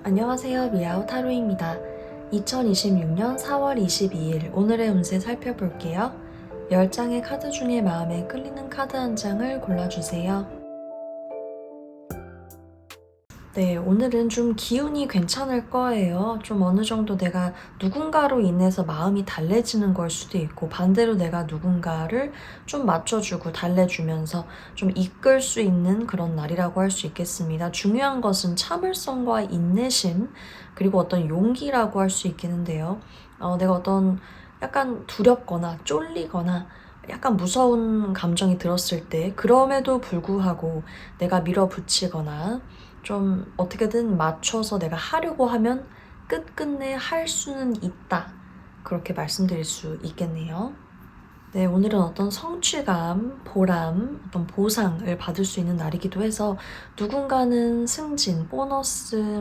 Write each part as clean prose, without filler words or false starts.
안녕하세요. 미아오 타로입니다. 2026년 4월 22일 오늘의 운세 살펴볼게요. 10장의 카드 중에 마음에 끌리는 카드 한 장을 골라주세요. 네, 오늘은 좀 기운이 괜찮을 거예요. 좀 어느 정도 내가 누군가로 인해서 마음이 달래지는 걸 수도 있고, 반대로 내가 누군가를 좀 맞춰주고 달래주면서 좀 이끌 수 있는 그런 날이라고 할 수 있겠습니다. 중요한 것은 참을성과 인내심, 그리고 어떤 용기라고 할 수 있겠는데요. 내가 어떤 약간 두렵거나 쫄리거나 약간 무서운 감정이 들었을 때, 그럼에도 불구하고 내가 밀어붙이거나 좀 어떻게든 맞춰서 내가 하려고 하면 끝끝내 할 수는 있다. 그렇게 말씀드릴 수 있겠네요. 네, 오늘은 어떤 성취감, 보람, 어떤 보상을 받을 수 있는 날이기도 해서 누군가는 승진, 보너스,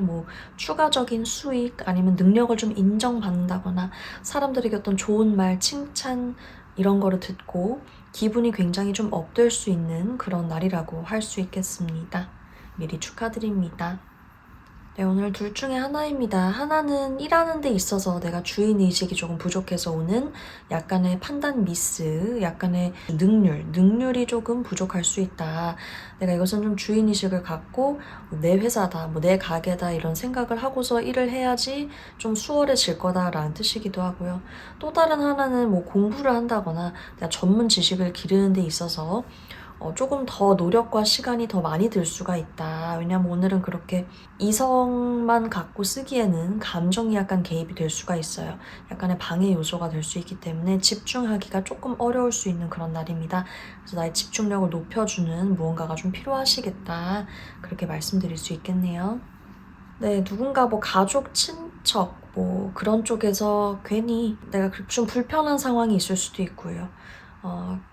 추가적인 수익 아니면 능력을 좀 인정받는다거나 사람들에게 어떤 좋은 말, 칭찬 이런 거를 듣고 기분이 굉장히 좀 업될 수 있는 그런 날이라고 할 수 있겠습니다. 미리 축하드립니다. 네, 오늘 둘 중에 하나입니다. 하나는 일하는 데 있어서 내가 주인의식이 조금 부족해서 오는 약간의 판단 미스, 약간의 능률이 조금 부족할 수 있다. 내가 이것은 좀 주인의식을 갖고 내 회사다, 내 가게다 이런 생각을 하고서 일을 해야지 좀 수월해질 거다라는 뜻이기도 하고요. 또 다른 하나는 공부를 한다거나 내가 전문 지식을 기르는 데 있어서 조금 더 노력과 시간이 더 많이 들 수가 있다. 왜냐면 오늘은 그렇게 이성만 갖고 쓰기에는 감정이 약간 개입이 될 수가 있어요. 약간의 방해 요소가 될 수 있기 때문에 집중하기가 조금 어려울 수 있는 그런 날입니다. 그래서 나의 집중력을 높여주는 무언가가 좀 필요하시겠다. 그렇게 말씀드릴 수 있겠네요. 네, 누군가 가족, 친척, 그런 쪽에서 괜히 내가 좀 불편한 상황이 있을 수도 있고요.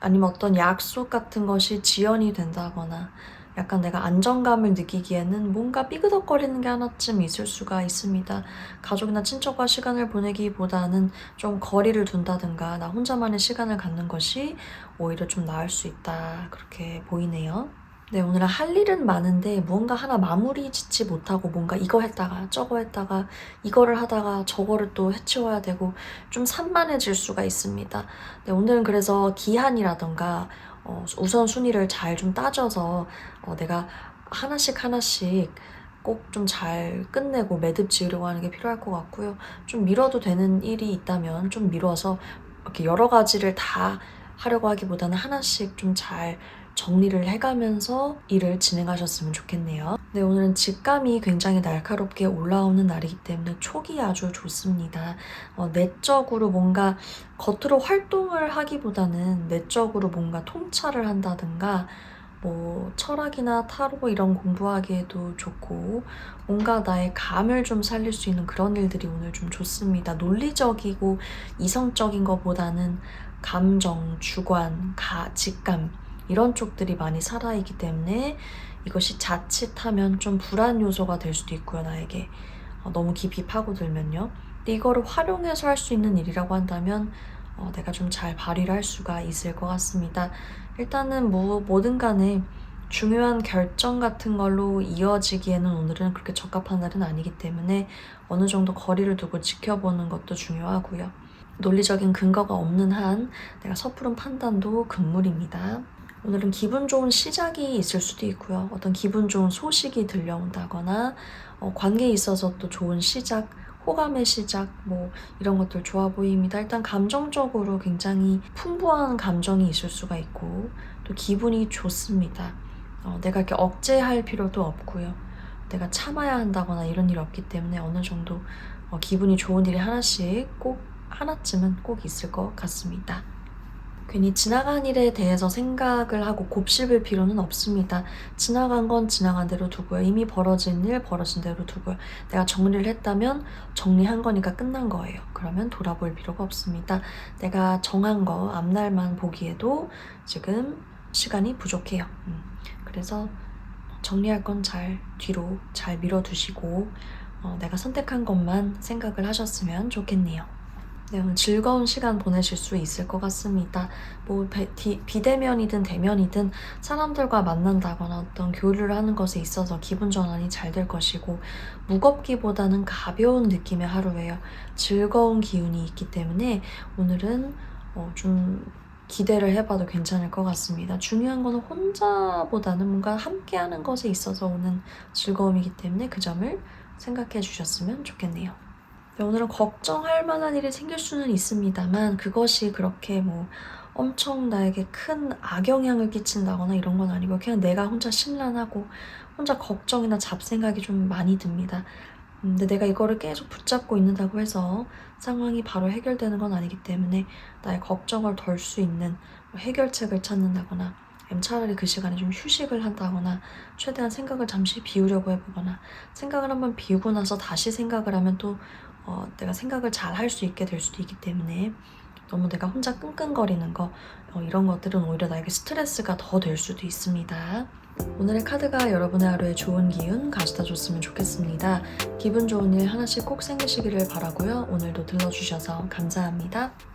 아니면 어떤 약속 같은 것이 지연이 된다거나 약간 내가 안정감을 느끼기에는 뭔가 삐그덕거리는 게 하나쯤 있을 수가 있습니다. 가족이나 친척과 시간을 보내기보다는 좀 거리를 둔다든가 나 혼자만의 시간을 갖는 것이 오히려 좀 나을 수 있다. 그렇게 보이네요. 네, 오늘은 할 일은 많은데 무언가 하나 마무리 짓지 못하고 뭔가 이거 했다가 저거 했다가 이거를 하다가 저거를 또 해치워야 되고 좀 산만해질 수가 있습니다. 네, 오늘은 그래서 기한이라던가 우선순위를 잘 좀 따져서 내가 하나씩 꼭 좀 잘 끝내고 매듭 지으려고 하는 게 필요할 것 같고요. 좀 미뤄도 되는 일이 있다면 좀 미뤄서 이렇게 여러 가지를 다 하려고 하기보다는 하나씩 좀 잘 정리를 해가면서 일을 진행하셨으면 좋겠네요. 네, 오늘은 직감이 굉장히 날카롭게 올라오는 날이기 때문에 촉이 아주 좋습니다. 내적으로 뭔가 겉으로 활동을 하기보다는 내적으로 뭔가 통찰을 한다든가 철학이나 타로 이런 공부하기에도 좋고 뭔가 나의 감을 좀 살릴 수 있는 그런 일들이 오늘 좀 좋습니다. 논리적이고 이성적인 것보다는 감정, 주관, 직감 이런 쪽들이 많이 살아있기 때문에 이것이 자칫하면 좀 불안 요소가 될 수도 있고요, 나에게. 너무 깊이 파고들면요. 근데 이거를 활용해서 할 수 있는 일이라고 한다면 내가 좀 잘 발휘를 할 수가 있을 것 같습니다. 일단은 뭐든 간에 중요한 결정 같은 걸로 이어지기에는 오늘은 그렇게 적합한 날은 아니기 때문에 어느 정도 거리를 두고 지켜보는 것도 중요하고요. 논리적인 근거가 없는 한 내가 섣부른 판단도 금물입니다. 오늘은 기분 좋은 시작이 있을 수도 있고요. 어떤 기분 좋은 소식이 들려온다거나 관계에 있어서 또 좋은 시작, 호감의 시작 이런 것들 좋아 보입니다. 일단 감정적으로 굉장히 풍부한 감정이 있을 수가 있고 또 기분이 좋습니다. 내가 이렇게 억제할 필요도 없고요. 내가 참아야 한다거나 이런 일이 없기 때문에 어느 정도 기분이 좋은 일이 하나쯤은 꼭 있을 것 같습니다. 괜히 지나간 일에 대해서 생각을 하고 곱씹을 필요는 없습니다. 지나간 건 지나간 대로 두고요. 이미 벌어진 일 벌어진 대로 두고요. 내가 정리를 했다면 정리한 거니까 끝난 거예요. 그러면 돌아볼 필요가 없습니다. 내가 정한 거 앞날만 보기에도 지금 시간이 부족해요. 그래서 정리할 건 뒤로 밀어두시고 내가 선택한 것만 생각을 하셨으면 좋겠네요. 네, 오늘 즐거운 시간 보내실 수 있을 것 같습니다. 뭐 비대면이든 대면이든 사람들과 만난다거나 어떤 교류를 하는 것에 있어서 기분 전환이 잘 될 것이고, 무겁기보다는 가벼운 느낌의 하루예요. 즐거운 기운이 있기 때문에 오늘은 좀 기대를 해봐도 괜찮을 것 같습니다. 중요한 거는 혼자보다는 뭔가 함께하는 것에 있어서 오는 즐거움이기 때문에 그 점을 생각해 주셨으면 좋겠네요. 네, 오늘은 걱정할 만한 일이 생길 수는 있습니다만 그것이 그렇게 뭐 엄청 나에게 큰 악영향을 끼친다거나 이런 건 아니고, 그냥 내가 혼자 심란하고 혼자 걱정이나 잡생각이 좀 많이 듭니다. 근데 내가 이거를 계속 붙잡고 있는다고 해서 상황이 바로 해결되는 건 아니기 때문에 나의 걱정을 덜 수 있는 뭐 해결책을 찾는다거나, 아니면 차라리 그 시간에 좀 휴식을 한다거나, 최대한 생각을 잠시 비우려고 해보거나, 생각을 한번 비우고 나서 다시 생각을 하면 또 내가 생각을 잘 할 수 있게 될 수도 있기 때문에, 너무 내가 혼자 끙끙거리는 거, 이런 것들은 오히려 나에게 스트레스가 더 될 수도 있습니다. 오늘의 카드가 여러분의 하루에 좋은 기운 가져다 줬으면 좋겠습니다. 기분 좋은 일 하나씩 꼭 생기시기를 바라고요. 오늘도 들러주셔서 감사합니다.